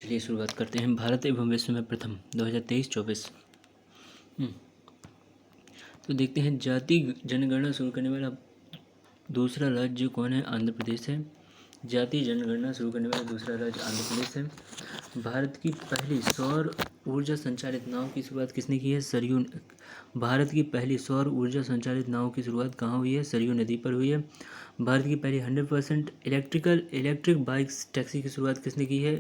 चलिए शुरुआत करते हैं। भारत एवं विश्व में प्रथम 2023-24। तो देखते हैं, जाति जनगणना शुरू करने वाला दूसरा राज्य कौन है? आंध्र प्रदेश है। जाति जनगणना शुरू करने वाला दूसरा राज्य आंध्र प्रदेश है। भारत की पहली सौर ऊर्जा संचालित नाव की शुरुआत किसने की है? सरयू। भारत की पहली सौर ऊर्जा संचालित नाव की शुरुआत कहाँ हुई है? सरयू नदी पर हुई है। भारत की पहली 100% इलेक्ट्रिक बाइक्स टैक्सी की शुरुआत किसने की है?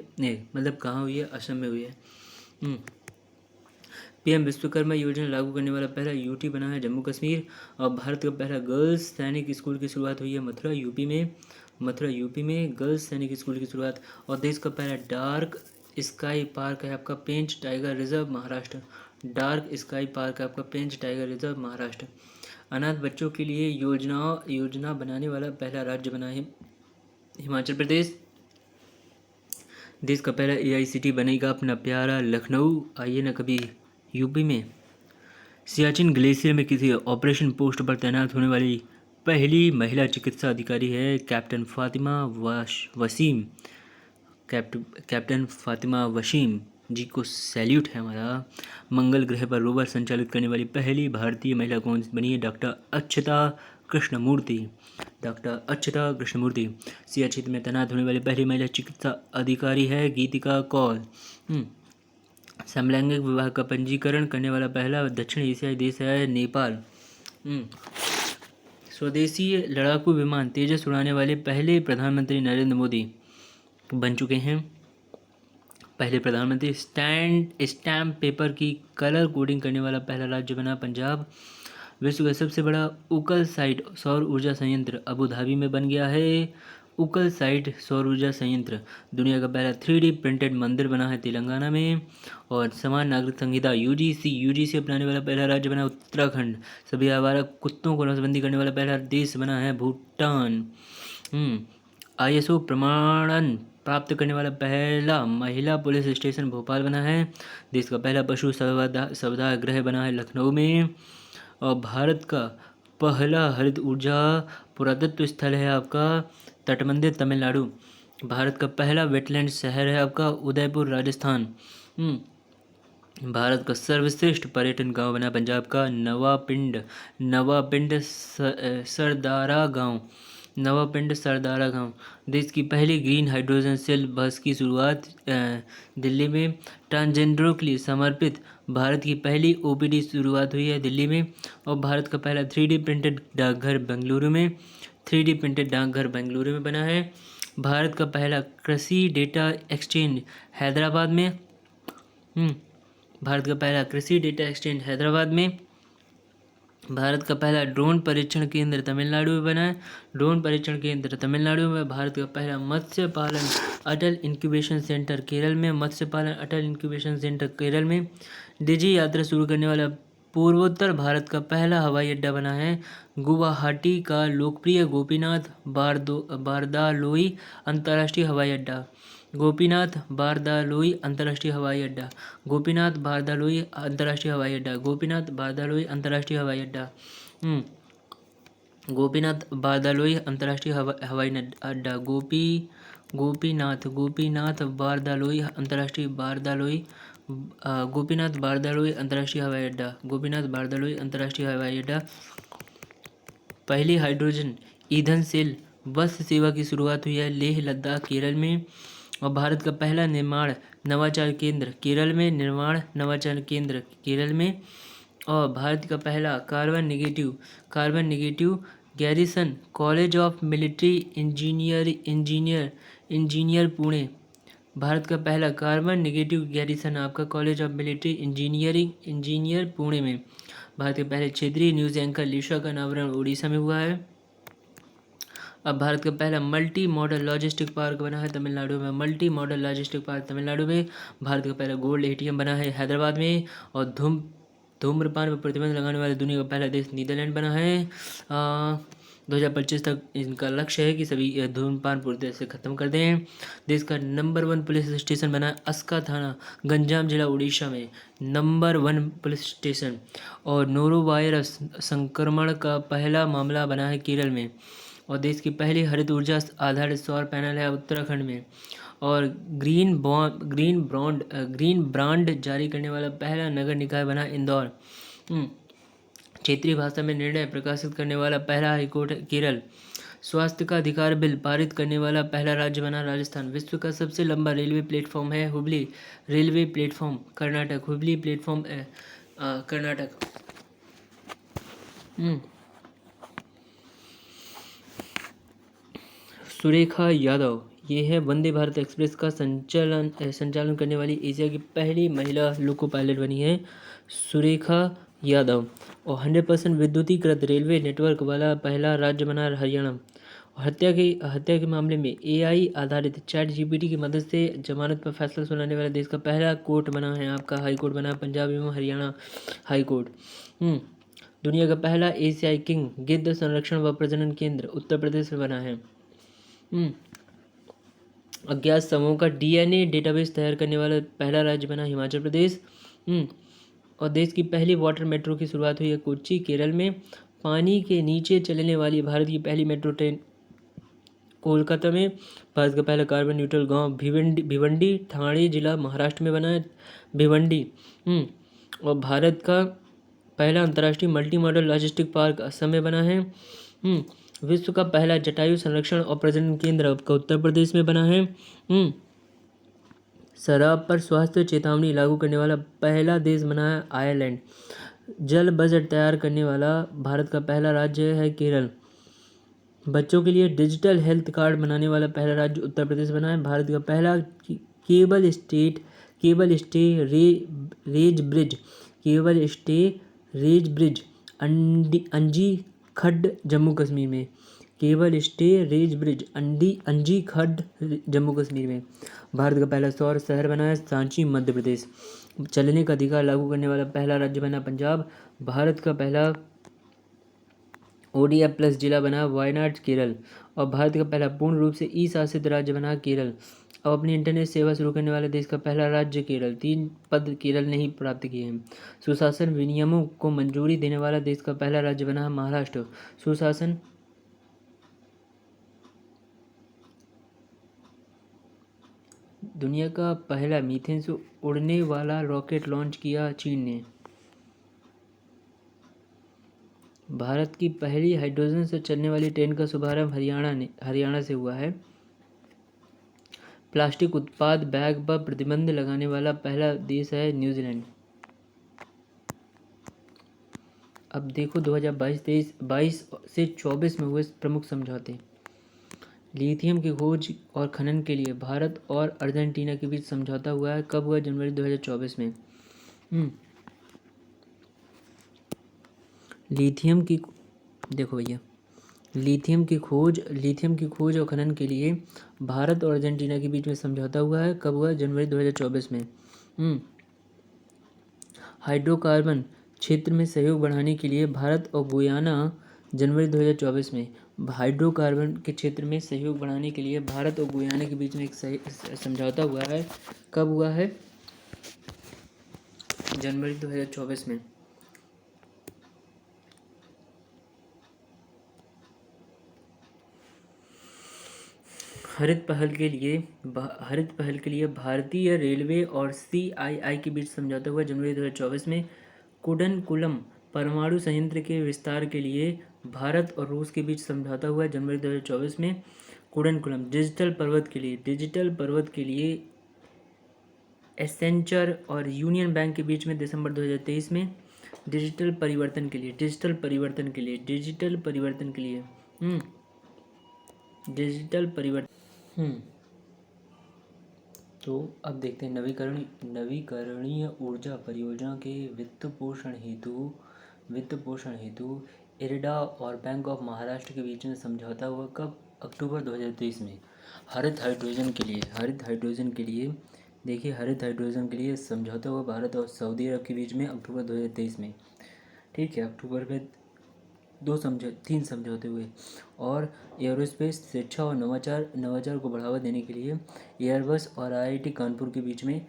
मतलब कहाँ हुई है? असम में हुई है। पीएम विश्वकर्मा योजना लागू करने वाला पहला यूटी बना है जम्मू कश्मीर। और भारत का पहला गर्ल्स सैनिक स्कूल की शुरुआत हुई है मथुरा यूपी में गर्ल्स सैनिक स्कूल की शुरुआत। और देश का पहला डार्क स्काई पार्क है आपका Pench tiger reserve Maharashtra. Dark sky park है आपका पेंच टाइगर रिजर्व महाराष्ट्र। अनाथ बच्चों के लिए योजना बनाने वाला पहला राज्य बना है हिमाचल प्रदेश। देश का पहला एआईसीटी बनेगा अपना प्यारा लखनऊ। आइए ना कभी यूपी में। सियाचिन ग्लेशियर में किसी ऑपरेशन पोस्ट पर तैनात होने वाली पहली महिला चिकित्सा अधिकारी है कैप्टन फातिमा वसीम जी को सैल्यूट है हमारा। मंगल ग्रह पर रोवर संचालित करने वाली पहली भारतीय महिला कौन बनी है? डॉक्टर अक्षता कृष्णमूर्ति। सियाचिन में तैनात होने वाली पहली महिला चिकित्सा अधिकारी है गीतिका कौल। समलैंगिक विवाह का पंजीकरण करने वाला पहला दक्षिण एशियाई देश है नेपाल। स्वदेशी लड़ाकू विमान तेजस उड़ाने वाले पहले प्रधानमंत्री नरेंद्र मोदी बन चुके हैं। पहले प्रधानमंत्री स्टैम्प पेपर की कलर कोडिंग करने वाला पहला राज्य बना पंजाब। विश्व का सबसे बड़ा उकल साइट सौर ऊर्जा संयंत्र अबू धाबी में बन गया है। उकल साइट सौर ऊर्जा संयंत्र। दुनिया का पहला 3D प्रिंटेड मंदिर बना है तेलंगाना में। और समान नागरिक संहिता यूजीसी अपनाने वाला पहला राज्य बना उत्तराखंड। सभी आवारा कुत्तों को नसबंदी करने वाला पहला देश बना है भूटान। ISO प्रमाणन प्राप्त करने वाला पहला महिला पुलिस स्टेशन भोपाल बना है। देश का पहला पशु सौदा गृह बना है लखनऊ में। और भारत का पहला हरित ऊर्जा पुरातत्व स्थल है आपका तटमंदिर तमिलनाडु। भारत का पहला वेटलैंड शहर है आपका उदयपुर राजस्थान। भारत का सर्वश्रेष्ठ पर्यटन गांव बना पंजाब का नवापिंड सरदारा गांव। देश की पहली ग्रीन हाइड्रोजन सेल बस की शुरुआत दिल्ली में। ट्रांसजेंडरों के लिए समर्पित भारत की पहली OPD शुरुआत हुई है दिल्ली में। और भारत का पहला 3D प्रिंटेड डाकघर बेंगलुरु में बना है। भारत का पहला कृषि डेटा एक्सचेंज हैदराबाद में। भारत का पहला कृषि डेटा एक्सचेंज हैदराबाद में। भारत का पहला ड्रोन परीक्षण केंद्र तमिलनाडु में बना है। ड्रोन परीक्षण केंद्र तमिलनाडु में। भारत का पहला मत्स्य पालन अटल इंक्यूबेशन सेंटर केरल में। डिजी यात्रा शुरू करने वाला पूर्वोत्तर भारत का पहला हवाई अड्डा बना है गुवाहाटी का लोकप्रिय गोपीनाथ बारदालोई अंतर्राष्ट्रीय हवाई अड्डा। गोपीनाथ बारदालोई अंतर्राष्ट्रीय हवाई अड्डा। गोपीनाथ बारदालोई अंतर्राष्ट्रीय हवाई अड्डा। गोपीनाथ बारदालोई अंतर्राष्ट्रीय हवाई अड्डा। गोपीनाथ बारदालोई अंतर्राष्ट्रीय हवाई अड्डा। गोपीनाथ बारदालोई अंतर्राष्ट्रीय गोपीनाथ बारदालोई अंतर्राष्ट्रीय हवाई अड्डा। गोपीनाथ बारदालोई अंतर्राष्ट्रीय हवाई अड्डा। पहली हाइड्रोजन ईंधन सेल बस सेवा की शुरुआत हुई है लेह लद्दाख केरल में। और भारत का पहला नवाचार केंद्र केरल में। और भारत का पहला carbon negative garrison college of military engineer Pune. Bharat का पहला कार्बन निगेटिव गैरिसन आपका college of military engineer Pune में। भारत के पहले क्षेत्रीय न्यूज एंकर लिशा का अनावरण उड़ीसा में हुआ है। अब भारत का पहला मल्टी मॉडल लॉजिस्टिक पार्क बना है तमिलनाडु में। भारत का पहला गोल्ड ATM बना है हैदराबाद में। और धूम्रपान पर प्रतिबंध लगाने वाले दुनिया का पहला देश नीदरलैंड बना है। 2025 तक इनका लक्ष्य है कि सभी धूम्रपान पूरी तरह से खत्म कर दें। देश का नंबर 1 पुलिस स्टेशन बना है अस्का थाना गंजाम जिला उड़ीसा में। Number 1 police station. और नोरोवायरस संक्रमण का पहला मामला बना है केरल में। और देश की पहली हरित ऊर्जा आधारित सौर पैनल है उत्तराखंड में। और ग्रीन ब्रांड जारी करने वाला पहला नगर निकाय बना इंदौर। क्षेत्रीय भाषा में निर्णय प्रकाशित करने वाला पहला हाईकोर्ट केरल। स्वास्थ्य का अधिकार बिल पारित करने वाला पहला राज्य बना राजस्थान। विश्व का सबसे लंबा रेलवे प्लेटफॉर्म है Hubli railway platform, Karnataka. Hubli platform Karnataka. Surekha Yadav, ये है वंदे भारत एक्सप्रेस का संचालन करने वाली एशिया की पहली महिला लोको पायलट बनी है सुरेखा यादव। और 100% विद्युतीकृत रेलवे नेटवर्क वाला पहला राज्य बना हरियाणा। हत्या के मामले में AI आधारित चैट GPT की मदद से जमानत पर फैसला सुनाने वाला देश का पहला कोर्ट बना है आपका हाई कोर्ट बना पंजाब एवं हरियाणा हाई कोर्ट। दुनिया का पहला एशियाई किंग गिद्ध संरक्षण व प्रजनन केंद्र उत्तर प्रदेश में बना है। अज्ञात समूह का DNA डेटाबेस तैयार करने वाला पहला राज्य बना हिमाचल प्रदेश। और देश की पहली वाटर मेट्रो की शुरुआत हुई है कोच्चि केरल में। पानी के नीचे चलने वाली भारत की पहली मेट्रो ट्रेन कोलकाता में। भारत का पहला कार्बन न्यूट्रल गांव भिवंडी ठाणे जिला महाराष्ट्र में बना है भिवंडी। और भारत का पहला अंतर्राष्ट्रीय multi modal logistic park Assam में बना है। विश्व का पहला जटायु संरक्षण और प्रजनन केंद्र आपका उत्तर प्रदेश में बना है। शराब पर स्वास्थ्य चेतावनी लागू करने वाला पहला देश बना है आयरलैंड। जल बजट तैयार करने वाला भारत का पहला राज्य है केरल। बच्चों के लिए डिजिटल हेल्थ कार्ड बनाने वाला पहला राज्य उत्तर प्रदेश बना है। भारत का पहला केबल स्टे रेज ब्रिज अंजी खड्ड जम्मू कश्मीर में। केबल स्टे रेज ब्रिज अंजी खड्ड जम्मू कश्मीर में। भारत का पहला सौर शहर बना है सांची मध्य प्रदेश। चलने का अधिकार लागू करने वाला पहला राज्य बना पंजाब। भारत का पहला ODF+ जिला बना वायनाड केरल। और भारत का पहला पूर्ण रूप से शासित राज्य बना केरल। अब अपनी इंटरनेट सेवा शुरू करने वाले देश का पहला राज्य केरल। 3 पद केरल ने ही प्राप्त किए हैं। सुशासन विनियमों को मंजूरी देने वाला देश का पहला राज्य बना महाराष्ट्र। सुशासन दुनिया का पहला मीथेन से उड़ने वाला रॉकेट लॉन्च किया चीन ने। भारत की पहली हाइड्रोजन से चलने वाली ट्रेन का शुभारंभ हरियाणा से हुआ है। प्लास्टिक उत्पाद बैग पर प्रतिबंध लगाने वाला पहला देश है न्यूजीलैंड। अब देखो 2022 से 24 में हुए प्रमुख समझौते। लिथियम की खोज और खनन के लिए भारत और अर्जेंटीना के बीच समझौता हुआ है। कब हुआ? जनवरी 2024 में। लिथियम की देखो भैया, लिथियम की खोज और खनन के लिए भारत और अर्जेंटीना के बीच में समझौता हुआ है। कब हुआ? जनवरी 2024 में। हाइड्रोकार्बन क्षेत्र में सहयोग बढ़ाने के लिए भारत और गुयाना जनवरी 2024 में। हाइड्रोकार्बन के क्षेत्र में सहयोग बढ़ाने के लिए भारत और गुयाना के बीच में एक समझौता हुआ है। कब हुआ है? जनवरी 2024 में। हरित पहल के लिए भारतीय रेलवे और CII के बीच समझौता हुआ जनवरी 2024 में। कुडनकुलम परमाणु संयंत्र के विस्तार के लिए भारत और रूस के बीच समझौता हुआ जनवरी 2024 में। कुडनकुलम डिजिटल पर्वत के लिए एसेंचर और यूनियन बैंक के बीच में दिसंबर 2023 में। डिजिटल परिवर्तन के लिए तो अब देखते हैं नवीकरणीय ऊर्जा परियोजना के वित्त पोषण हेतु इरडा और बैंक ऑफ महाराष्ट्र के बीच में समझौता हुआ। कब? अक्टूबर 2023 में। हरित हाइड्रोजन के लिए समझौता हुआ भारत और सऊदी अरब के बीच में अक्टूबर 2023 में। ठीक है, अक्टूबर में 3 समझौते हुए। और एयरोस्पेस शिक्षा और नवाचार को बढ़ावा देने के लिए एयरबस और IIT कानपुर के बीच में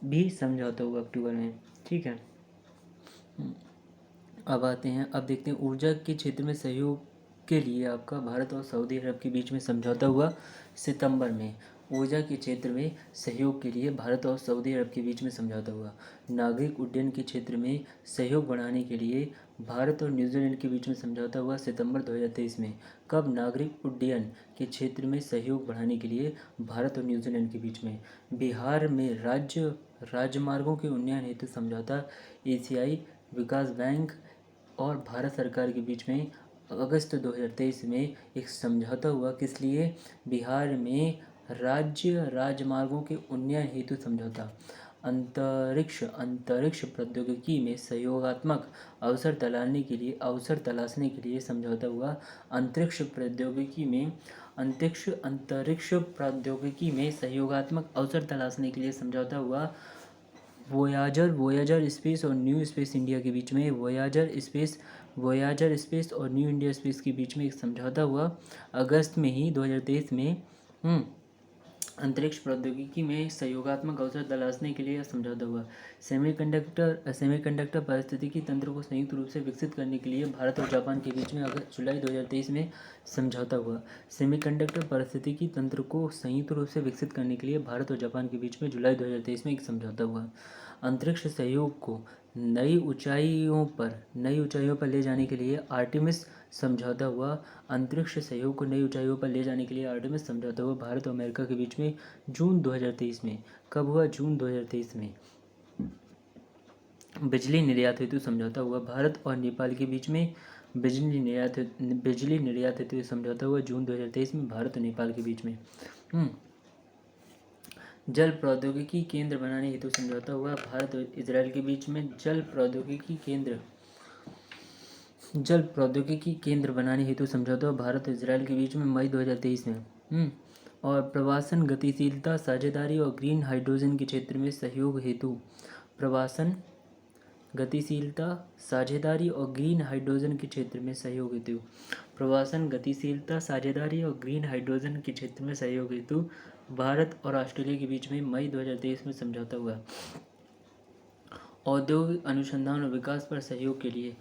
भी समझौता हुआ अक्टूबर में। ठीक है, अब देखते हैं ऊर्जा के क्षेत्र में सहयोग के लिए आपका भारत और सऊदी अरब के बीच में समझौता हुआ सितंबर में। ऊर्जा के क्षेत्र में सहयोग के लिए भारत और सऊदी अरब के बीच में समझौता हुआ। नागरिक उड्डयन के क्षेत्र में सहयोग बढ़ाने के लिए भारत और न्यूजीलैंड के बीच में समझौता हुआ सितंबर 2023 में। कब? नागरिक उड्डयन के क्षेत्र में सहयोग बढ़ाने के लिए भारत और न्यूजीलैंड के बीच में। बिहार में राजमार्गों के उन्नयन हेतु समझौता एशियाई विकास बैंक और भारत सरकार के बीच में अगस्त 2023 में एक समझौता हुआ। किस लिए? बिहार में राजमार्गों के उन्नयन हेतु समझौता। अंतरिक्ष प्रौद्योगिकी में सहयोगात्मक अवसर तलाशने के लिए समझौता हुआ। अंतरिक्ष प्रौद्योगिकी में सहयोगात्मक अवसर तलाशने के लिए समझौता हुआ। वोयाजर स्पेस और न्यू स्पेस इंडिया के बीच में वोयाजर स्पेस और न्यू इंडिया स्पेस के बीच में एक समझौता हुआ अगस्त में ही 2023 में। अंतरिक्ष प्रौद्योगिकी में सहयोगात्मक अवसर तलाशने के लिए समझौता हुआ। सेमीकंडक्टर पारिस्थितिकी तंत्र को संयुक्त रूप से विकसित करने के लिए भारत और जापान के बीच में जुलाई 2023 में समझौता हुआ। सेमीकंडक्टर पारिस्थितिकी तंत्र को संयुक्त रूप से विकसित करने के लिए भारत और जापान के बीच में जुलाई 2023 में एक समझौता हुआ। अंतरिक्ष सहयोग को नई ऊंचाइयों पर ले जाने के लिए आर्टेमिस समझौता हुआ। अंतरिक्ष सहयोग को नई ऊंचाइयों पर ले जाने के लिए आर्टेमिस समझौता हुआ भारत और अमेरिका के बीच में जून 2023 में। कब हुआ? जून 2023 में। बिजली निर्यात हेतु समझौता हुआ भारत और नेपाल के बीच में। बिजली निर्यात हेतु समझौता हुआ जून 2023 में भारत और नेपाल के बीच में। जल प्रौद्योगिकी केंद्र बनाने हेतु समझौता हुआ भारत और इजराइल के बीच में। जल प्रौद्योगिकी केंद्र बनाने हेतु समझौता हुआ भारत और इजराइल के बीच में मई 2023 में। और प्रवासन गतिशीलता साझेदारी और ग्रीन हाइड्रोजन के क्षेत्र में सहयोग हेतु प्रवासन गतिशीलता साझेदारी और ग्रीन हाइड्रोजन के क्षेत्र में सहयोग हेतु भारत और ऑस्ट्रेलिया के बीच में मई 2023 में समझौता हुआ। औद्योगिक अनुसंधान और विकास पर सहयोग के लिए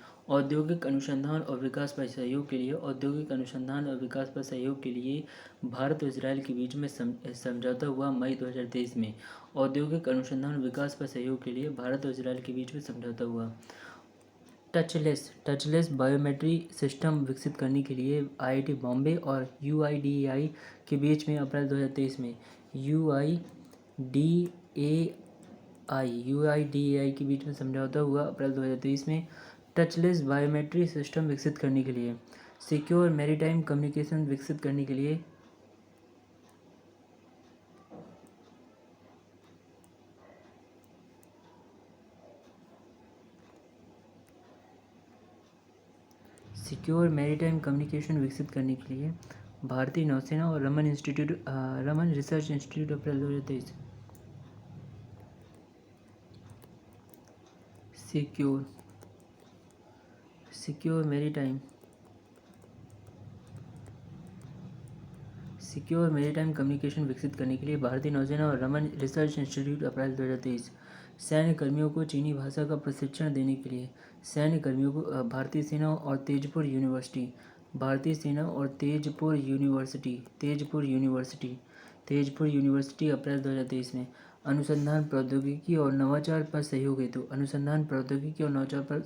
भारत और इजराइल के बीच में समझौता हुआ मई 2023 में। औद्योगिक अनुसंधान और विकास पर सहयोग के लिए भारत और इजराइल के बीच में समझौता हुआ। टचलेस बायोमेट्रिक सिस्टम विकसित करने के लिए IIT बॉम्बे और UIDAI के बीच में अप्रैल 2023 में। UIDAI के बीच में समझौता हुआ अप्रैल 2023 में। टचलेस बायोमेट्रिक सिस्टम विकसित करने के लिए सिक्योर मैरीटाइम कम्युनिकेशन विकसित करने के लिए भारतीय नौसेना और रमन रिसर्च इंस्टीट्यूट अप्रैल 2023। सिक्योर मैरीटाइम कम्युनिकेशन विकसित करने के लिए भारतीय नौसेना और रमन रिसर्च इंस्टीट्यूट अप्रैल 2023। सैन्य कर्मियों को चीनी भाषा का प्रशिक्षण देने के लिए भारतीय सेना और तेजपुर यूनिवर्सिटी अप्रैल 2023 में। अनुसंधान प्रौद्योगिकी और नवाचार पर सहयोग हेतु अनुसंधान प्रौद्योगिकी और नवाचार पर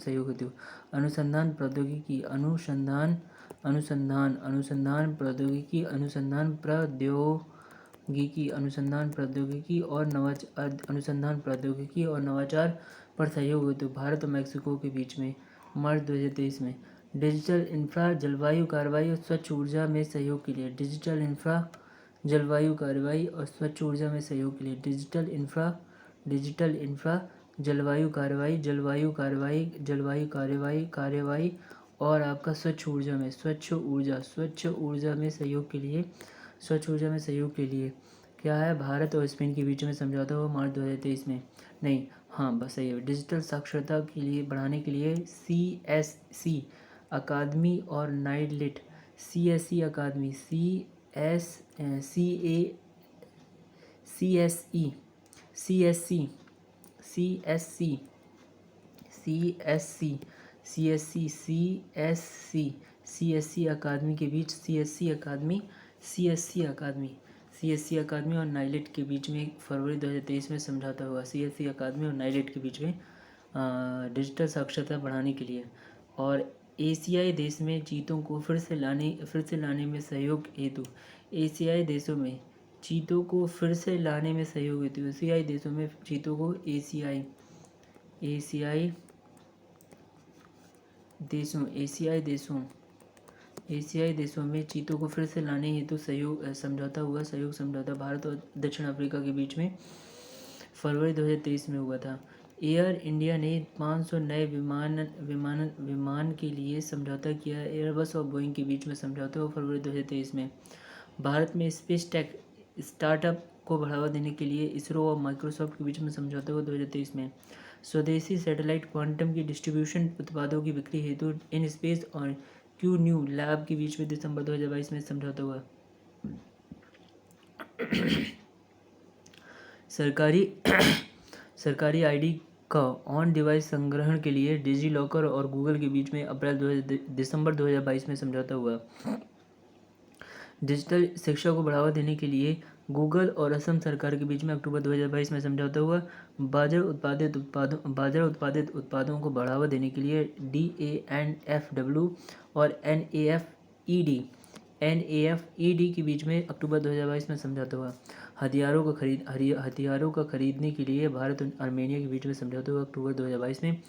सहयोग हेतु भारत और मैक्सिको के बीच में मार्च 2023 में। डिजिटल इंफ्रा जलवायु कार्रवाई और स्वच्छ ऊर्जा में सहयोग के लिए डिजिटल इंफ्रा जलवायु कार्रवाई और आपका स्वच्छ ऊर्जा में सहयोग के लिए क्या है? भारत और स्पेन के बीच में समझौता हुआ मार्च 2023 में। नहीं, हाँ बस सही है। डिजिटल साक्षरता के लिए बढ़ाने के लिए CSC अकादमी और नाइडलेट CSE अकादमी CSC अकादमी के बीच CSC CSC अकादमी और नाइलेट के बीच में फरवरी 2023 में समझौता हुआ। CSC अकादमी और नाइलेट के बीच में डिजिटल साक्षरता बढ़ाने के लिए और एशियाई देश में चीतों को फिर से लाने में सहयोग हेतु एशियाई देशों में चीतों को फिर से लाने में सहयोग हेतु एशियाई देशों में चीतों को एशियाई देशों में चीतों को फिर से लाने हेतु सहयोग समझौता भारत और दक्षिण अफ्रीका के बीच में फरवरी 2023 में हुआ था। एयर इंडिया ने 500 नए विमान के लिए समझौता किया। एयरबस और बोइंग के बीच में समझौता हुआ फरवरी 2023 में। भारत में स्पेस टेक स्टार्टअप को बढ़ावा देने के लिए इसरो और माइक्रोसॉफ्ट के बीच में समझौता हुआ 2023 में। स्वदेशी सैटेलाइट क्वांटम की डिस्ट्रीब्यूशन उत्पादों की बिक्री हेतु इन स्पेस और क्यू न्यू लैब के बीच में दिसंबर 2022 में समझौता हुआ। सरकारी आईडी का ऑन डिवाइस संग्रहण के लिए डिजी लॉकर और गूगल के बीच में दिसंबर 2022 में समझौता हुआ। डिजिटल शिक्षा को बढ़ावा देने के लिए गूगल और असम सरकार के बीच में अक्टूबर 2022 में समझौता हुआ। बाजरा उत्पादित उत्पादों को बढ़ावा देने के लिए DANFW और NAFED के बीच में अक्टूबर 2022 में समझौता हुआ। हथियारों का खरीदने के लिए भारत और आर्मेनिया के बीच में समझौता हुआ अक्टूबर 2022 में।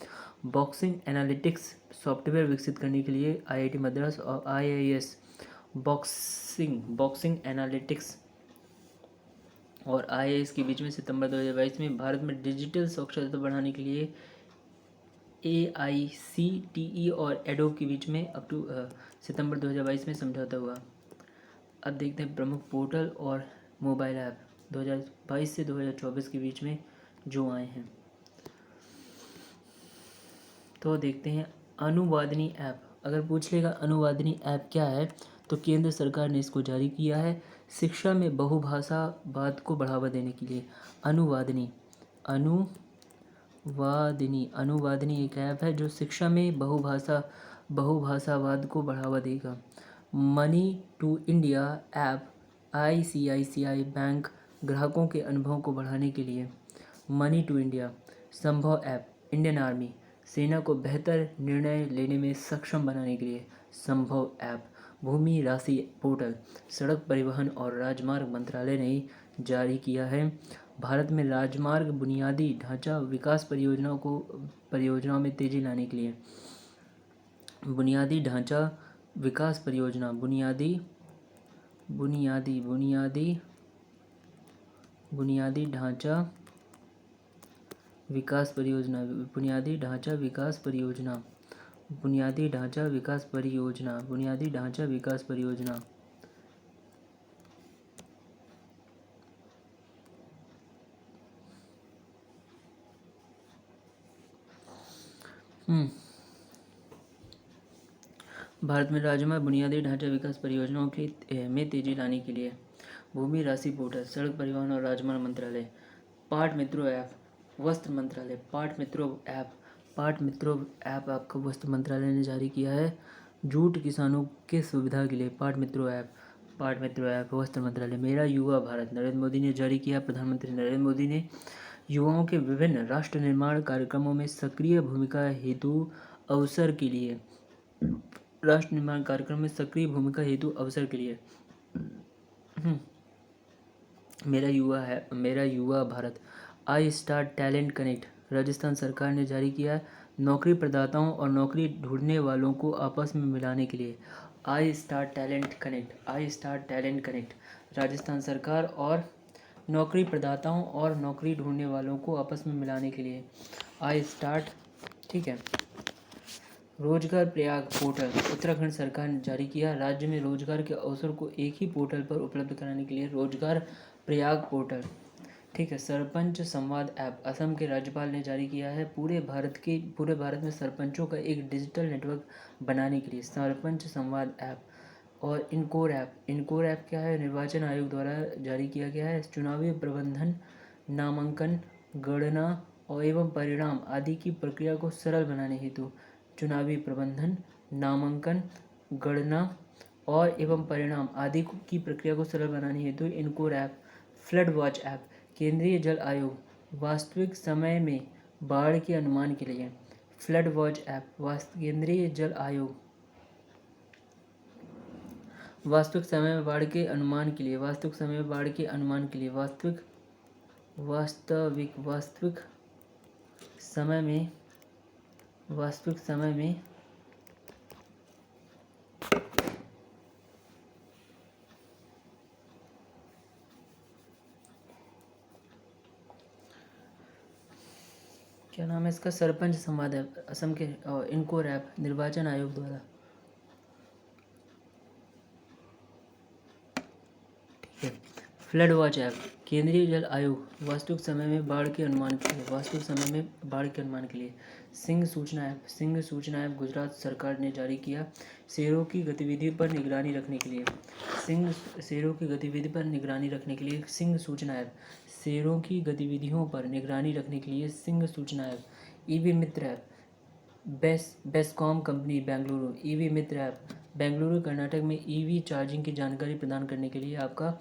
बॉक्सिंग एनालिटिक्स सॉफ्टवेयर विकसित करने के लिए IIT मद्रास और IIS बॉक्सिंग एनालिटिक्स और IIS के बीच में सितंबर 2022 में। भारत में डिजिटल साक्षरता बढ़ाने के लिए AICTE और एडोब के बीच में सितंबर 2022 में समझौता हुआ। अब देखते हैं प्रमुख पोर्टल और मोबाइल ऐप 2022 से 2024 के बीच में जो आए हैं। तो देखते हैं अनुवादिनी ऐप। अगर पूछ लेगा अनुवादिनी ऐप क्या है तो केंद्र सरकार ने इसको जारी किया है शिक्षा में बहुभाषावाद को बढ़ावा देने के लिए। अनुवादिनी एक ऐप है जो शिक्षा में बहुभाषावाद को बढ़ावा देगा। Money to India app ICICI bank ग्राहकों के अनुभव को बढ़ाने के लिए। Money to India. संभव ऐप इंडियन आर्मी सेना को बेहतर निर्णय लेने में सक्षम बनाने के लिए। संभव ऐप। भूमि राशि पोर्टल सड़क परिवहन और राजमार्ग मंत्रालय ने जारी किया है। भारत में राजमार्ग बुनियादी ढांचा विकास परियोजनाओं में तेजी लाने के लिए। बुनियादी ढांचा विकास परियोजना बुनियादी ढांचा विकास परियोजना बुनियादी ढांचा विकास परियोजना। भारत में राजमार्ग बुनियादी ढांचा विकास परियोजनाओं में तेजी लाने के लिए। भूमि राशि पोर्टल सड़क परिवहन और राजमार्ग मंत्रालय। पाट मित्रों ऐप वस्त्र मंत्रालय। पाट मित्रों ऐप आपका वस्त्र मंत्रालय ने जारी किया है। जूट किसानों के सुविधा के लिए पाट मित्रों ऐप वस्त्र मंत्रालय। मेरा युवा भारत नरेंद्र मोदी ने जारी किया। प्रधानमंत्री नरेंद्र मोदी ने युवाओं के विभिन्न राष्ट्र निर्माण कार्यक्रमों में सक्रिय भूमिका हेतु अवसर के लिए मेरा युवा Bharat. I start talent connect Rajasthan सरकार ने जारी किया। नौकरी प्रदाताओं और नौकरी ढूंढने वालों को आपस में मिलाने के लिए। I start talent connect Rajasthan सरकार और नौकरी प्रदाताओं और नौकरी ढूंढने वालों को आपस में मिलाने के लिए। आई स्टार्ट ठीक है। रोजगार प्रयाग पोर्टल उत्तराखंड सरकार ने जारी किया। राज्य में रोजगार के अवसर को एक ही पोर्टल पर उपलब्ध कराने के लिए रोजगार प्रयाग पोर्टल ठीक है। सरपंच संवाद ऐप असम के राज्यपाल ने जारी किया है। पूरे भारत में सरपंचों का एक डिजिटल नेटवर्क बनाने के लिए सरपंच संवाद ऐप। और इनकोर ऐप क्या है निर्वाचन आयोग द्वारा जारी किया गया है। चुनावी प्रबंधन नामांकन गणना और एवं परिणाम आदि की प्रक्रिया को सरल बनाने हेतु चुनावी प्रबंधन नामांकन गणना और एवं परिणाम आदि की प्रक्रिया को सरल बनाने हेतु इनकोर ऐप, फ्लड वॉच ऐप, केंद्रीय जल आयोग वास्तविक समय में बाढ़ के अनुमान के लिए, फ्लड वॉच ऐप, केंद्रीय जल आयोग वास्तविक समय में बाढ़ के अनुमान के लिए, वास्तविक समय में बाढ़ के अनुमान के लिए, वास्तविक समय में क्या नाम है इसका, सरपंच संवाद ऐप, असम के इनकोर ऐप, निर्वाचन आयोग द्वारा। ठीक है। फ्लड वॉच ऐप, केंद्रीय जल आयोग वास्तविक समय में बाढ़ के अनुमान के लिए, वास्तविक समय में बाढ़ के अनुमान के लिए। सिंह सूचना ऐप, सिंह सूचना ऐप गुजरात सरकार ने जारी किया शेरों की गतिविधि पर निगरानी रखने के लिए, शेरों की गतिविधि पर निगरानी रखने के लिए सिंह सूचना ऐप, शेरों की गतिविधियों पर निगरानी रखने के लिए सिंह सूचना app. EV Mitra app, BESCOM company Bengaluru, EV Mitra app Bengaluru Karnataka में ईवी चार्जिंग की जानकारी प्रदान करने के लिए आपका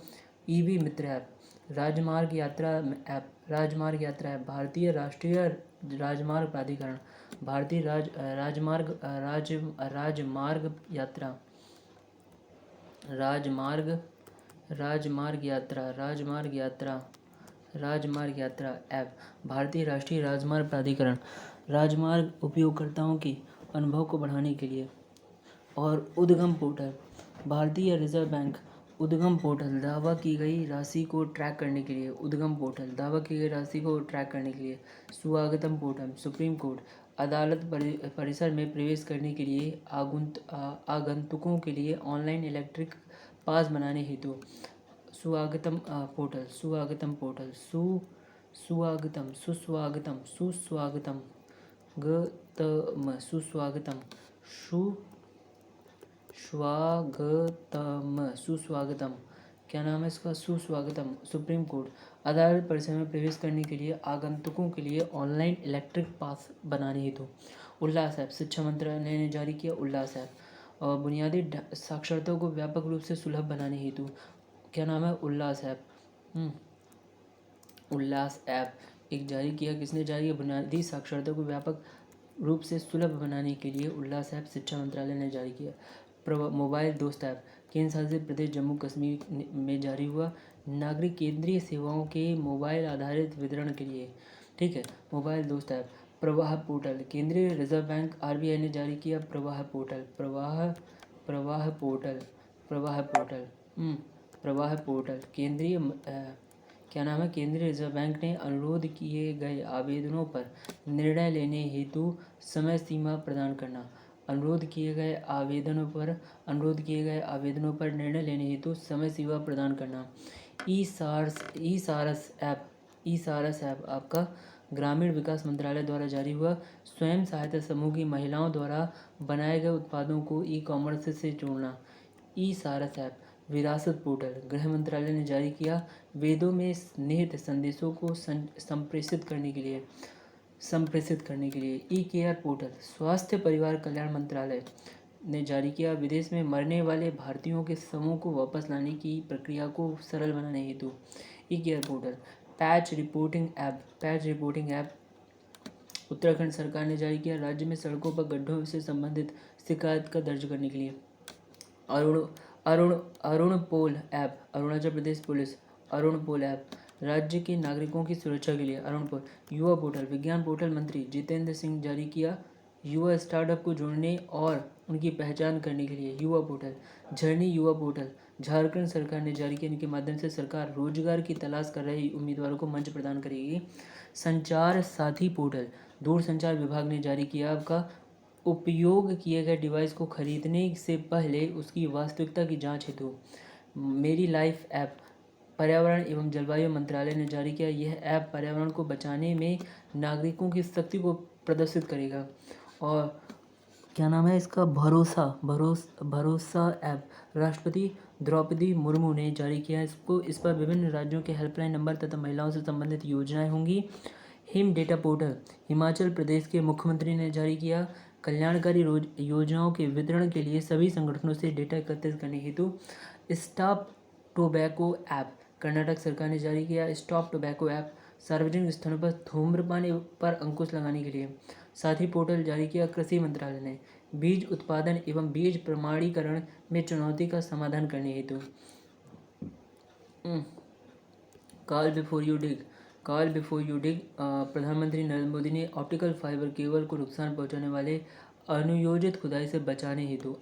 ईवी मित्र ऐप। राजमार्ग यात्रा ऐप, राजमार्ग यात्रा ऐप, भारतीय राष्ट्रीय राजमार्ग प्राधिकरण, भारतीय राजमार्ग यात्रा, राजमार्ग यात्रा ऐप, भारतीय राष्ट्रीय राजमार्ग प्राधिकरण राजमार्ग उपयोगकर्ताओं के अनुभव को बढ़ाने के लिए। और उद्गम पोर्टल, भारतीय रिजर्व बैंक उद्गम पोर्टल, दावा की गई राशि को ट्रैक करने के लिए, उद्गम पोर्टल दावा की गई राशि को ट्रैक करने के लिए। स्वागतम पोर्टल, सुप्रीम कोर्ट अदालत परिसर में प्रवेश करने के लिए आगंतुकों के लिए ऑनलाइन इलेक्ट्रिक पास बनाने हेतु सुस्वागतम पोर्टल, सुस्वागतम क्या नाम है इसका, सुस्वागतम। सुप्रीम कोर्ट अदालत परिसर में प्रवेश करने के लिए आगंतुकों के लिए ऑनलाइन इलेक्ट्रिक पास बनाने हेतु। उल्लास ऐप, शिक्षा मंत्रालय ने जारी किया उल्लास ऐप। और बुनियादी साक्षरता को व्यापक रूप से सुलभ बनाने हेतु क्या नाम है, उल्लास ऐप। उल्लास ऐप एक जारी किया, किसने जारी किया, बुनियादी साक्षरता को व्यापक रूप से सुलभ बनाने के लिए उल्लास ऐप शिक्षा मंत्रालय ने जारी किया। मोबाइल दोस्त ऐप केंद्र शासित प्रदेश जम्मू कश्मीर में जारी हुआ, नागरिक केंद्रीय सेवाओं के मोबाइल आधारित वितरण के लिए। ठीक है, मोबाइल दोस्त ऐप। प्रवाह पोर्टल, केंद्रीय रिजर्व बैंक आरबीआई ने जारी किया प्रवाह पोर्टल, प्रवाह पोर्टल केंद्रीय क्या नाम है, केंद्रीय रिजर्व बैंक ने अनुरोध किए गए आवेदनों पर निर्णय लेने हेतु समय सीमा प्रदान करना, अनुरोध किए गए आवेदनों पर निर्णय लेने हेतु समय सीमा प्रदान करना। ई सारस ऐप आपका ग्रामीण विकास मंत्रालय द्वारा जारी हुआ, स्वयं सहायता समूह की महिलाओं द्वारा बनाए गए उत्पादों को ई कॉमर्स से जोड़ना। ई सारस ऐप। विरासत पोर्टल, गृह मंत्रालय ने जारी किया, वेदों में निहित संदेशों को संप्रेषित करने के लिए। ई केयर पोर्टल, स्वास्थ्य परिवार कल्याण मंत्रालय ने जारी किया, विदेश में मरने वाले भारतीयों के समूह को वापस लाने की प्रक्रिया को सरल बनाने हेतु। E care portal. Patch reporting app Uttarakhand सरकार ने जारी किया, राज्य में सड़कों पर गड्ढों से संबंधित शिकायत का दर्ज करने के लिए। अरुण पोल ऐप, अरुणाचल प्रदेश पुलिस, अरुण पोल ऐप राज्य के नागरिकों की सुरक्षा के लिए। अरुण पोल। युवा पोर्टल, विज्ञान पोर्टल मंत्री जितेंद्र सिंह जारी किया, युवा स्टार्टअप को जोड़ने और उनकी पहचान करने के लिए। युवा पोर्टल। झरनी युवा पोर्टल, झारखंड सरकार ने जारी किया, इनके माध्यम से सरकार रोजगार की तलाश कर रहे उम्मीदवारों को मंच प्रदान करेगी। संचार साथी पोर्टल, दूरसंचार विभाग ने जारी किया, आपका उपयोग किए गए डिवाइस को खरीदने से पहले उसकी वास्तविकता की जांच हेतु। मेरी लाइफ ऐप, पर्यावरण एवं जलवायु मंत्रालय ने जारी किया, यह ऐप पर्यावरण को बचाने में नागरिकों की शक्ति को प्रदर्शित करेगा। और क्या नाम है इसका, भरोसा ऐप राष्ट्रपति द्रौपदी मुर्मू ने जारी किया इसको। इस पर विभिन्न राज्यों के हेल्पलाइन नंबर तथा महिलाओं से संबंधित योजनाएं होंगी। Him data portal, Himachal Pradesh के मुख्यमंत्री ने जारी किया, कल्याणकारी योजनाओं के वितरण के लिए सभी संगठनों से डेटा एकत्रित करने हेतु स्टॉप टोबैको ऐप कर्नाटक सरकार ने जारी किया। स्टॉप टोबैको ऐप सार्वजनिक स्थलों पर धूम्रपान पर अंकुश लगाने के लिए। साथ ही पोर्टल जारी किया कृषि मंत्रालय ने बीज उत्पादन एवं बीज प्रमाणीकरण में चुनौती का समाधान करने हेतु। कॉल बिफोर यू डिग प्रधानमंत्री नरेंद्र मोदी ने ऑप्टिकल फाइबर केबल को नुकसान पहुंचाने वाले अनुयोजित खुदाई से बचाने हेतु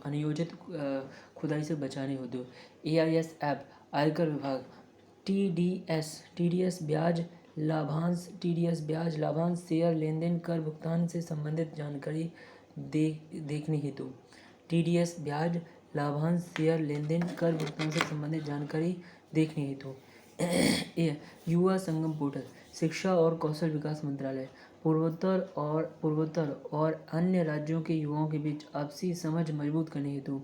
AIS ऐप आयकर विभाग TDS ब्याज लाभांश शेयर लेन देन कर भुगतान से संबंधित जानकारी देखने हेतु TDS ब्याज लाभांश शेयर लेन देन कर भुगतान से संबंधित जानकारी देखने हेतु युवा संगम पोर्टल शिक्षा और कौशल विकास मंत्रालय पूर्वोत्तर और अन्य राज्यों के युवाओं के बीच आपसी समझ मजबूत करने हेतु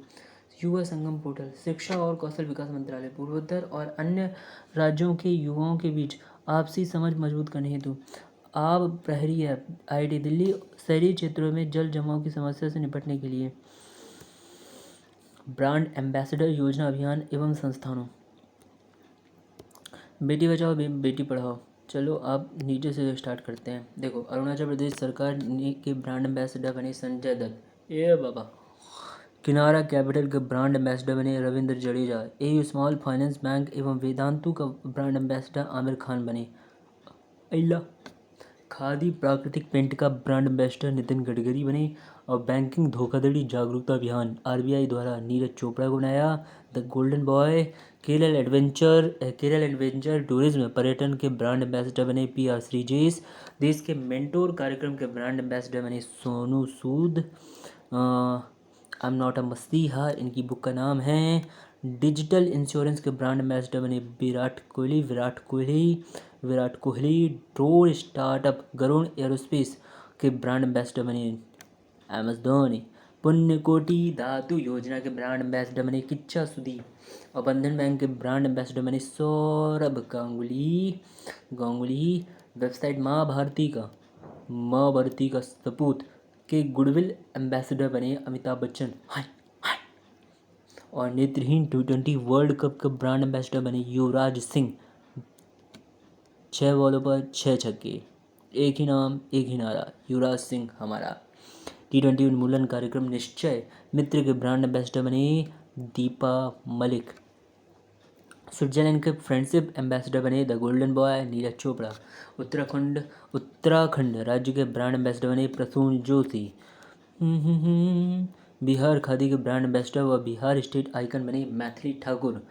युवा संगम पोर्टल शिक्षा और कौशल विकास मंत्रालय पूर्वोत्तर और अन्य राज्यों के युवाओं के बीच आपसी समझ मजबूत करने हेतु आब प्रहरी ऐप IIT दिल्ली शहरी क्षेत्रों में जल जमाव की समस्या से निपटने के लिए ब्रांड एम्बेसडर योजना अभियान एवं संस्थानों। बेटी बचाओ बेटी पढ़ाओ। चलो आप नीचे से स्टार्ट करते हैं। देखो अरुणाचल प्रदेश सरकार के ब्रांड एम्बेसडर बने संजय दत्त। ये बाबा किनारा कैपिटल के ब्रांड एम्बेसडर बने Ravindra Jadeja. AU small finance bank एवं वेदांतु का ब्रांड एम्बेसडर आमिर खान बने। अल्लाह खादी प्राकृतिक पेंट का ब्रांड एम्बेसडर नितिन गडकरी बने। और बैंकिंग धोखाधड़ी जागरूकता अभियान RBI द्वारा नीरज चोपड़ा को बनाया। The golden boy Kerala adventure tourism पर्यटन के ब्रांड एम्बेसडर बने PR श्रीजेश। देश के मेंटोर कार्यक्रम के ब्रांड एम्बेसडर बने Sonu Sood. I am not a messiah इनकी बुक का नाम है। डिजिटल इंश्योरेंस के ब्रांड एम्बेसडर बने Virat Kohli. Drone startup Garuda aerospace के ब्रांड एम्बेसडर बने MS धोनी। पुण्यकोटि धातु योजना के ब्रांड एम्बेसडर बने किच्चा सुदीप। और बंधन बैंक के ब्रांड एम्बेसडर बने सौरभ गांगुली। वेबसाइट माँ भारती का सपूत के गुडविल एम्बेसडर बने अमिताभ बच्चन। और नेत्रहीन T20 वर्ल्ड कप का ब्रांड एम्बेसडर बने युवराज सिंह। 6 बॉलों पर 6 छक्के, एक ही नाम एक ही नारा, युवराज सिंह हमारा। T20 उन्मूलन कार्यक्रम निश्चय मित्र के ब्रांड एम्बेसडर बने दीपा मलिक। स्विट्जरलैंड के फ्रेंडशिप एम्बेसडर बने the golden boy Neeraj Chopra. Uttarakhand राज्य के ब्रांड एम्बेसडर बने प्रसून जोशी। बिहार खादी के ब्रांड एम्बेसडर व बिहार स्टेट आइकन बने मैथिली ठाकुर।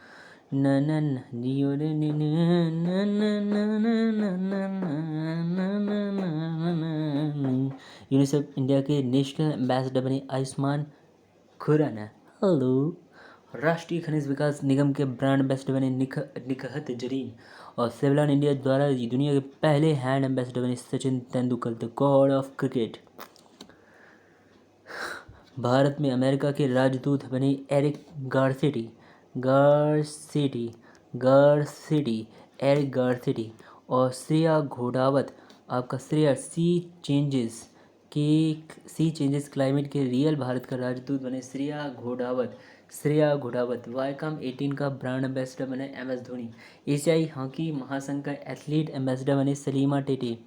यूनिसेफ इंडिया के नेशनल एम्बेसडर बने आयुष्मान खुराना। हेलो। राष्ट्रीय खनिज विकास निगम के ब्रांड एम्बेसडर बने निकहत जरीन। और सेवलॉन इंडिया द्वारा दुनिया के पहले हैंड एम्बेसडर बने Sachin Tendulkar the God of cricket. Bharat में अमेरिका के राजदूत बने एरिक गारसेटी। और श्रेया घोड़ावत आपका सी चेंजेस क्लाइमेट के रियल भारत का राजदूत बने श्रेया घोड़ावत। वाईकॉम 18 का ब्रांड एम्बेसडर बने MS धोनी। एशियाई हॉकी महासंघ का एथलीट एम्बेसडर बने सलीमा टेटे।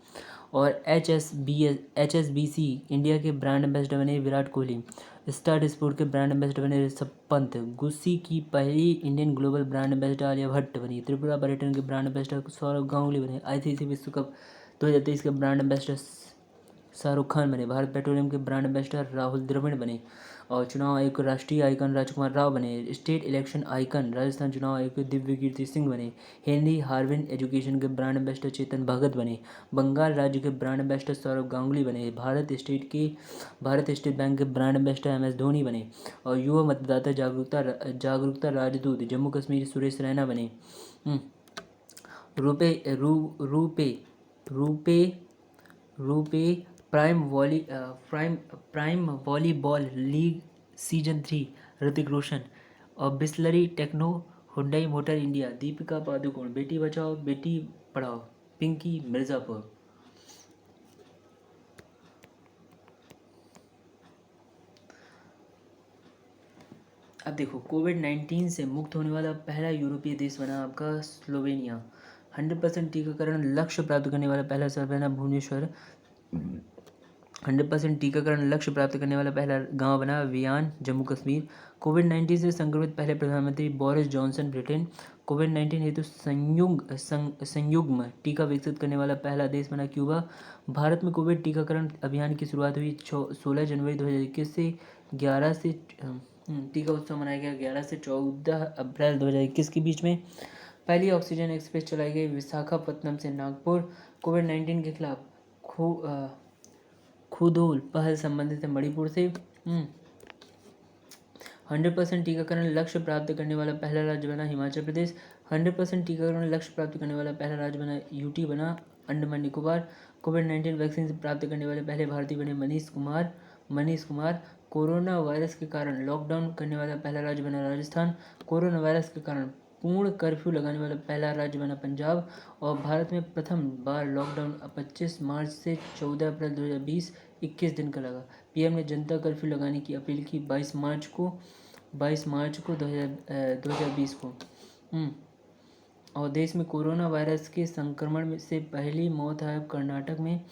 और HSBC इंडिया के ब्रांड एम्बेसडर बने विराट कोहली। स्टार स्पोर्ट के ब्रांड एम्बेसडर बने ऋषभ पंत। गुस्सी की पहली Indian global brand ambassador Alia Bhatt बनी। त्रिपुरा पर्यटन के ब्रांड एम्बेसडर सौरभ गांगुली बने। ICC विश्व कप 2023 के ब्रांड एम्बेसडर शाहरुख खान बने। भारत पेट्रोलियम के ब्रांड एम्बेसडर राहुल द्रविड़ बने। और चुनाव आयोग के राष्ट्रीय आइकन राजकुमार राव बने। स्टेट इलेक्शन आइकन राजस्थान चुनाव आयोग के दिव्य कीर्ति सिंह बने। हिंदी हार्विन एजुकेशन के ब्रांड एम्बेसडर चेतन भगत बने। बंगाल राज्य के ब्रांड एम्बेसडर सौरभ गांगुली बने। भारत स्टेट बैंक के ब्रांड एम्बेसडर MS धोनी बने। और युवा मतदाता जागरूकता राजदूत जम्मू कश्मीर सुरेश रैना बने। RuPay prime volleyball league season 3 Hrithik Roshan. और Bisleri Tecno Hyundai motor India Deepika Padukone. Beti Bachao Beti Padhao Pinky Mirzapur. अब देखो, कोविड-19 से मुक्त होने वाला पहला यूरोपीय देश बना आपका स्लोवेनिया। 100% टीकाकरण लक्ष्य प्राप्त करने वाला पहला शहर बना भुवनेश्वर। 100% टीकाकरण लक्ष्य प्राप्त करने वाला पहला गांव बना वियान, जम्मू कश्मीर। कोविड-19 से संक्रमित पहले प्रधानमंत्री बोरिस जॉनसन, ब्रिटेन। कोविड-19 हेतु संयुग्म टीका विकसित करने वाला पहला देश बना क्यूबा। भारत में कोविड टीकाकरण अभियान की शुरुआत हुई 16 जनवरी 2021 से 11 से टीका उत्सव मनाया गया 11 से 14 अप्रैल 2021 के बीच में। पहली ऑक्सीजन एक्सप्रेस चलाई गई विशाखापट्टनम से नागपुर। कोविड-19 के खिलाफ खुदोल पहल संबंधित है मणिपुर से। 100% टीकाकरण लक्ष्य प्राप्त करने वाला पहला राज्य बना हिमाचल प्रदेश। 100% टीकाकरण लक्ष्य प्राप्त करने वाला पहला राज्य बना यूटी बना अंडमान निकोबार। कोविड-19 वैक्सीन से प्राप्त करने वाले पहले भारतीय बने मनीष कुमार। कोरोना वायरस के कारण लॉकडाउन करने वाला पहला राज्य बना राजस्थान। कोरोना वायरस के कारण पूर्ण कर्फ्यू लगाने वाला पहला राज्य बना पंजाब। और भारत में प्रथम बार लॉकडाउन 25 मार्च से 14 अप्रैल 2020 21 दिन का लगा। पीएम ने जनता कर्फ्यू लगाने की अपील की 22 मार्च को 2020 को। और देश में कोरोना वायरस के संक्रमण से पहली मौत है कर्नाटक में।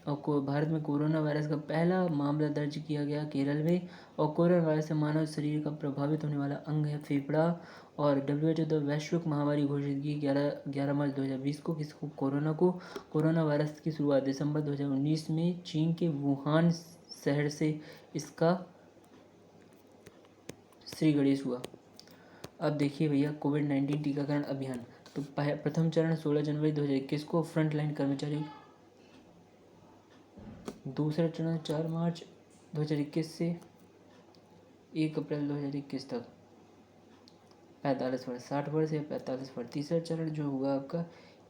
और भारत में कोरोना वायरस का पहला मामला दर्ज किया गया केरल में। और कोरोना वायरस से मानव शरीर का प्रभावित होने वाला अंग है फेफड़ा। और WHO द्वारा वैश्विक महामारी घोषित की 11 मार्च 2020 को। किसको? कोरोना वायरस की शुरुआत दिसंबर 2019 में चीन के वुहान शहर से इसका श्री गणेश हुआ। अब देखिए भैया, कोविड-19 टीकाकरण अभियान। तो प्रथम चरण 16 जनवरी 2021 को फ्रंटलाइन कर्मचारी। दूसरा चरण 4 मार्च 2021 से 1 अप्रैल 2021 तक 45 वर्ष, 60 वर्ष या 45 वर्ष। तीसरा चरण जो होगा आपका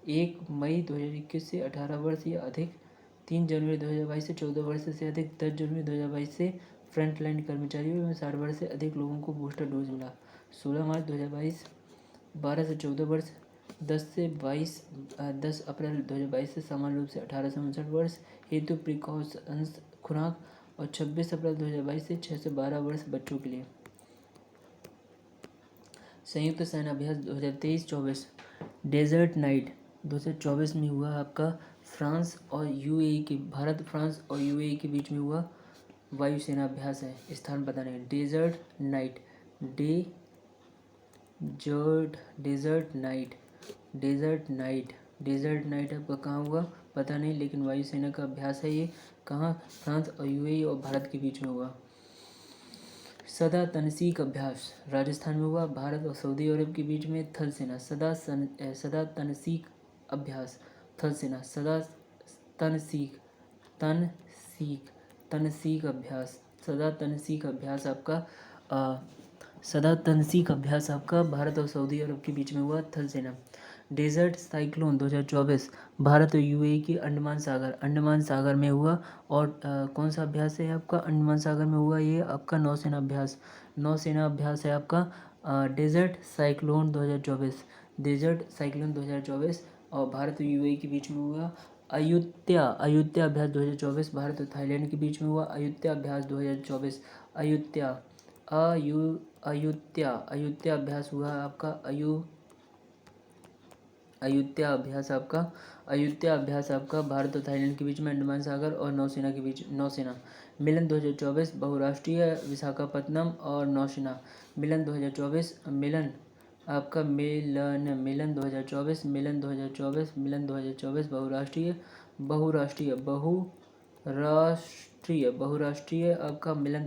1 मई 2021 से 18 वर्ष या अधिक। 3 जनवरी 2022 से 14 वर्ष से अधिक। 10 जनवरी 2022 से फ्रंटलाइन कर्मचारियों में 60 वर्ष से अधिक लोगों को बूस्टर डोज मिला। 16 मार्च 2022 12 से 14 वर्ष। 10 अप्रैल 2022 से सामान्य रूप से 18 से 59 वर्ष हेतु प्रिकॉशंस खुराक। और 26 अप्रैल 2022 से 6 से 12 वर्ष बच्चों के लिए। संयुक्त सैन्य अभ्यास 2023-24 डेजर्ट नाइट 2024 में हुआ आपका फ्रांस और यूएई के भारत फ्रांस और यूएई के बीच में हुआ वायुसेना अभ्यास है। स्थान पता नहीं। डेजर्ट नाइट आपका कहाँ हुआ पता नहीं, लेकिन वायुसेना का अभ्यास है ये। कहाँ? फ्रांस और यूएई और भारत के बीच में हुआ। सदा तनसीक अभ्यास राजस्थान में हुआ। भारत और सऊदी अरब के बीच में थल सेना सदा तनसीक अभ्यास। थल सेना सदा तनसीक अभ्यास। सदा तनसीक अभ्यास आपका भारत और सऊदी अरब के बीच में हुआ। थल सेना। डेजर्ट साइक्लोन 2024 भारत और यूएई के अंडमान सागर में हुआ। और कौन सा अभ्यास है आपका अंडमान सागर में हुआ? ये आपका नौसेना अभ्यास है आपका डेजर्ट साइक्लोन 2024 और भारत और यूएई के बीच में हुआ। अयुत्या अभ्यास 2024 भारत और थाईलैंड के बीच में हुआ। अयुत्या अभ्यास 2024 अयुत्या अभ्यास हुआ आपका अयुत्या अभ्यास आपका भारत और थाईलैंड के बीच में अंडमान सागर और नौसेना के बीच। नौसेना मिलन 2024 बहुराष्ट्रीय विशाखापट्टनम और नौसेना मिलन 2024 मिलन 2024 बहुराष्ट्रीय आपका मिलन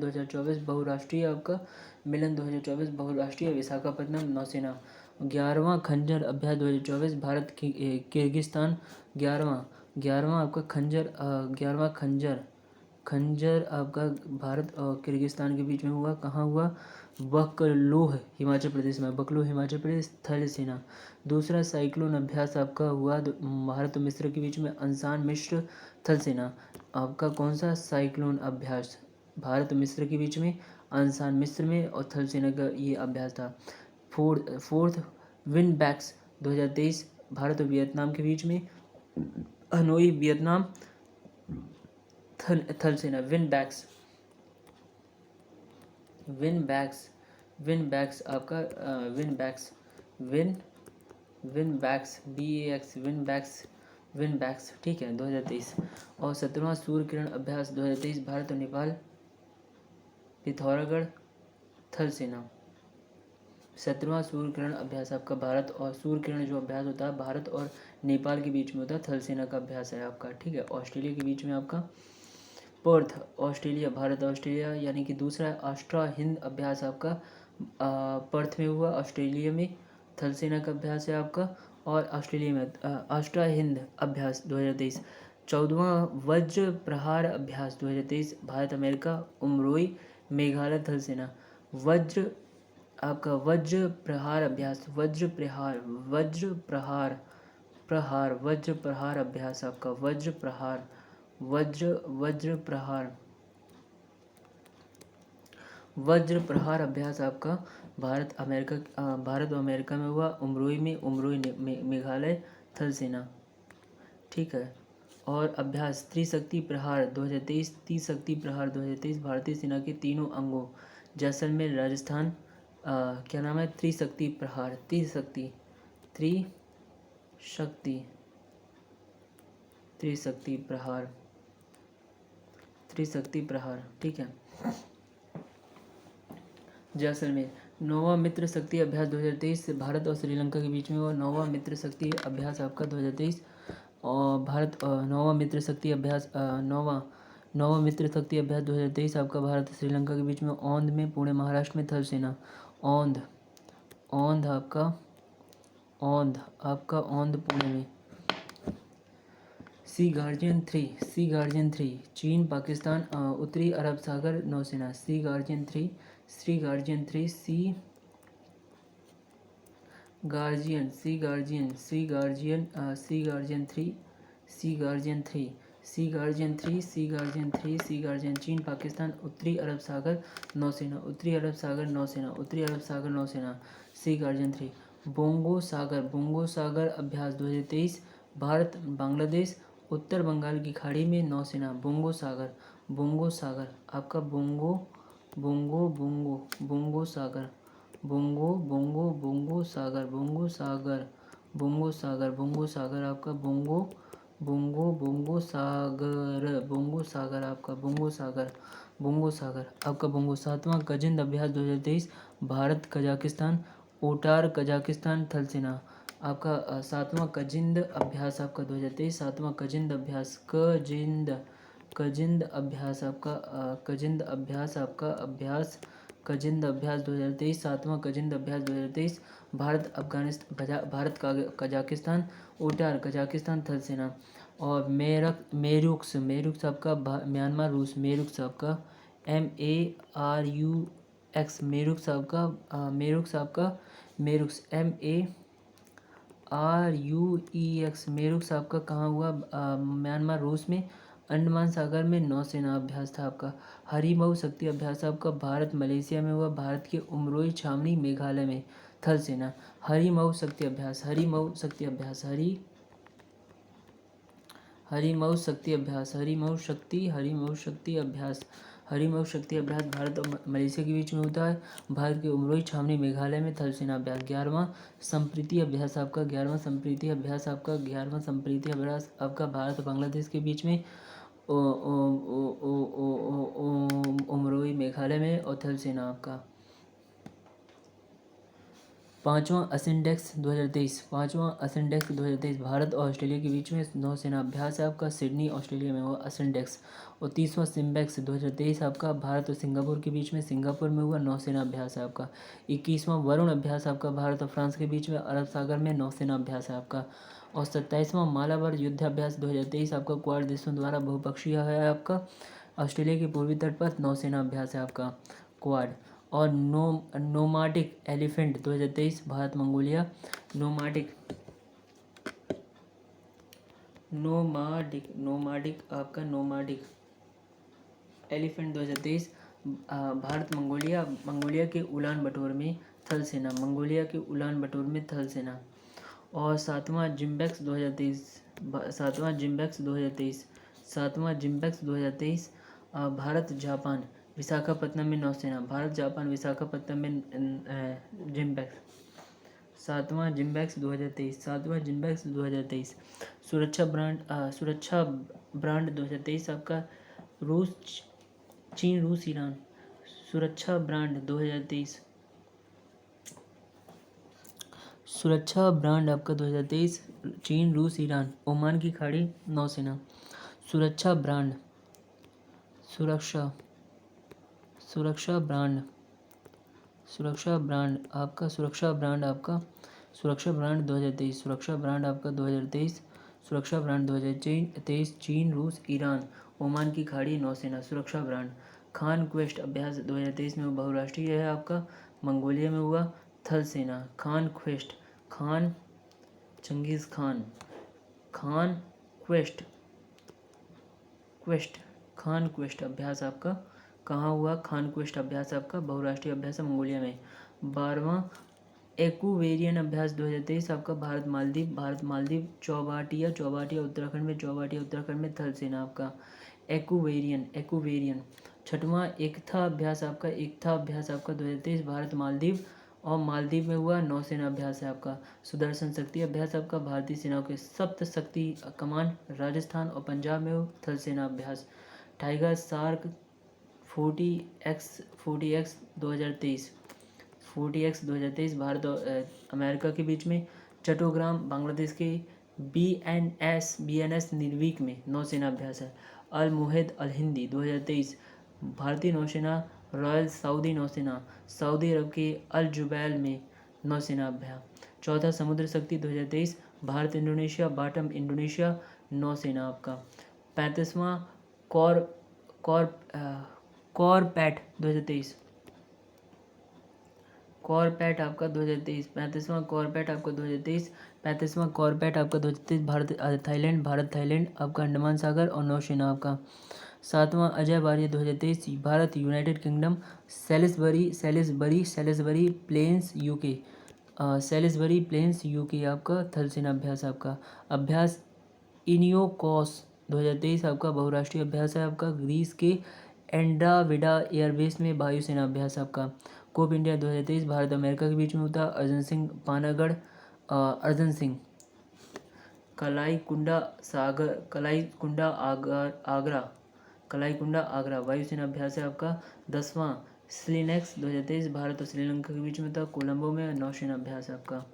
2024 बहुराष्ट्रीय विशाखापट्टनम नौसेना। 11वां खंजर अभ्यास 2024 भारत किर्गिस्तान। 11वां आपका खंजर आपका भारत और किर्गिस्तान के बीच में हुआ। कहाँ हुआ? बकलोह हिमाचल प्रदेश। थल सेना। दूसरा साइक्लोन अभ्यास आपका हुआ भारत और मिस्र के बीच में अंसान मिस्र। थल सेना आपका कौन सा साइक्लोन अभ्यास? भारत और मिस्र के बीच में अंसान मिस्र में। और थल सेना का ये अभ्यास था। फोर्थ विन बैक्स 2023 भारत और वियतनाम के बीच में हनोई वियतनाम। थल सेना विन बैक्स विन बैक्स आपका Vinbax BAX Vinbax ठीक है 2023। और 17वां सूर्य किरण अभ्यास 2023 भारत और नेपाल पिथौरागढ़ थल सेना। 17वां सूर्य किरण अभ्यास आपका भारत और सूर्य किरण जो अभ्यास होता है भारत और नेपाल के बीच में होता है, थल सेना का अभ्यास है आपका ठीक है। ऑस्ट्रेलिया के बीच में आपका पर्थ ऑस्ट्रेलिया, भारत ऑस्ट्रेलिया यानी कि दूसरा ऑस्ट्रा हिंद अभ्यास आपका पर्थ में हुआ ऑस्ट्रेलिया में, थल सेना का अभ्यास है आपका। और ऑस्ट्रेलिया में ऑस्ट्रा हिंद अभ्यास 2023। 14वां वज्र प्रहार अभ्यास 2023 भारत अमेरिका उमरोई मेघालय थल सेना। वज्र आपका वज्र प्रहार अभ्यास वज्र प्रहार अभ्यास आपका वज्र प्रहार अभ्यास आपका भारत और अमेरिका में हुआ उमरोई मेघालय थल सेना ठीक है। और अभ्यास त्रिशक्ति प्रहार 2023 त्रिशक्ति प्रहार 2023 भारतीय सेना के तीनों अंगों जैसलमेर राजस्थान क्या नाम है त्रिशक्ति प्रहार त्रिशक्ति प्रहार ठीक है। जैसलमेर। 9वां मित्र शक्ति अभ्यास 2023 भारत और श्रीलंका के बीच में हुआ 9वां मित्र शक्ति अभ्यास आपका 2023 और भारत 9वां मित्र शक्ति अभ्यास 9वां मित्र शक्ति अभ्यास 2023 आपका भारत और श्रीलंका के बीच में औंध में पुणे महाराष्ट्र में थल सेना। औंध औंध पुणे में। सी गार्जियन 3 चीन पाकिस्तान उत्तरी अरब सागर नौसेना। सी गार्जियन 3 चीन पाकिस्तान उत्तरी अरब सागर नौसेना। सी गार्जियन 3। बोंगो सागर अभ्यास 2023 भारत बांग्लादेश उत्तर बंगाल की खाड़ी में नौसेना। बोंगो सागर आपका बोंगो सागर आपका बोंगो सागर आपका बोंगो। 7वां गजिंद अभ्यास 2023 भारत कजाकिस्तान ओटार कजाकिस्तान थल सेना आपका। 7वां गजिंद अभ्यास आपका 2023 7वां गजिंद अभ्यास आपका गजिंद अभ्यास 2023 7वां गजिंद अभ्यास 2023 भारत कजाकिस्तान ओटार कजाकिस्तान थल सेना। और मेरुक्स आपका म्यांमार रूस मेरुक्स आपका MERUX मेरुक्स आपका MERUX मेरुक्स आपका कहाँ हुआ म्यांमार रूस में अंडमान सागर में नौसेना अभ्यास था आपका। हरिमऊ शक्ति अभ्यास आपका भारत मलेशिया में हुआ भारत के उमरोई छावनी मेघालय में थल सेना। हरिमऊ शक्ति अभ्यास भारत और मलेशिया के बीच में होता है भारत के उमरोई छावनी मेघालय में थल सेना अभ्यास। 11वां संप्रीति अभ्यास आपका भारत और बांग्लादेश के बीच में उमरोई मेघालय में और थल सेना आपका। 5वां असेंडेक्स 2023 भारत और ऑस्ट्रेलिया के बीच में नौसेना अभ्यास है आपका सिडनी ऑस्ट्रेलिया में हुआ असेंडेक्स। और 30वां सिम्बेक्स 2023 आपका भारत और सिंगापुर के बीच में सिंगापुर में हुआ नौसेना अभ्यास है आपका। 21वां वरुण अभ्यास आपका भारत और फ्रांस के बीच में अरब सागर में नौसेना अभ्यास है आपका। और 27वां मालाबार युद्धाभ्यास 2023 आपका क्वाड देशों द्वारा बहुपक्षीय है आपका ऑस्ट्रेलिया के पूर्वी तट पर नौसेना अभ्यास है आपका क्वाड। और nomadic elephant 2023 Bharat Mongolia nomadic elephant 2023 Bharat Mongolia के उलान बटोर में थल सेना। और 7वां जिम्बेक्स 2023 भारत जापान विशाखापत्तनम में नौसेना। भारत जापान विशाखापत्तनम में जिम्बैक्स। सातवां जिम्बैक्स 2023। सुरक्षा ब्रांड 2023 आपका रूस, चीन, रूस, ईरान। सुरक्षा ब्रांड 2023 आपका 2023 चीन, रूस, ईरान। ओमान की खाड़ी नौसेना। सुरक्षा ब्रांड आपका सुरक्षा ब्रांड 2023। सुरक्षा ब्रांड आपका 2023 सुरक्षा ब्रांड 2023 चीन, रूस, ईरान, ओमान की खाड़ी नौसेना। सुरक्षा ब्रांड। खान क्वेस्ट अभ्यास 2023 में बहुराष्ट्रीय है आपका, मंगोलिया में हुआ। थल सेना। Khaan quest, Khan Genghis Khan. Khaan quest अभ्यास आपका कहाँ हुआ? खान क्वेस्ट अभ्यास आपका बहुराष्ट्रीय अभ्यास है, मंगोलिया में। 12वां एक्वेरियन अभ्यास 2023 आपका भारत मालदीव चौबाटिया उत्तराखंड में। थल सेना आपका एक्वेरियन। 6वां एकथा अभ्यास आपका 2023 भारत मालदीव और मालदीव में हुआ। नौसेना अभ्यास है आपका। सुदर्शन शक्ति अभ्यास आपका भारतीय सेनाओं के सप्त शक्ति कमान राजस्थान और पंजाब में हो। थल सेना अभ्यास। टाइगर शार्क 40x 2023 भारत और अमेरिका के बीच में। चट्टोग्राम बांग्लादेश के बीएनएस निर्वीक में नौसेना अभ्यास है। अल मुहिद अल हिंदी 2023 भारतीय नौसेना रॉयल सऊदी नौसेना सऊदी अरब के अल जुबैल में नौसेना अभ्यास। चौथा समुद्र शक्ति 2023 भारत इंडोनेशिया बाटम इंडोनेशिया नौसेना आपका। 35वां कॉरपैट 2023 आपका 2023। 35वां कॉरपैट आपका 2023 भारत थाईलैंड आपका अंडमान सागर और नौसेना आपका। 7वां Ajay warrior 2023 Bharat United Kingdom Salisbury plains UK आपका। थल सेना अभ्यास आपका। अभ्यास इनियोकॉस 2023 आपका बहुराष्ट्रीय अभ्यास है आपका, ग्रीस के एंड्राविडा एयरबेस में वायुसेना अभ्यास आपका। कोप इंडिया 2023 भारत अमेरिका के बीच में होता। अर्जन सिंह पानागढ़ कलाईकुंडा आगरा वायुसेना अभ्यास है आपका। 10वां स्लिनेक्स 2023 भारत और श्रीलंका के बीच में था, कोलंबो में नौसेना अभ्यास है आपका।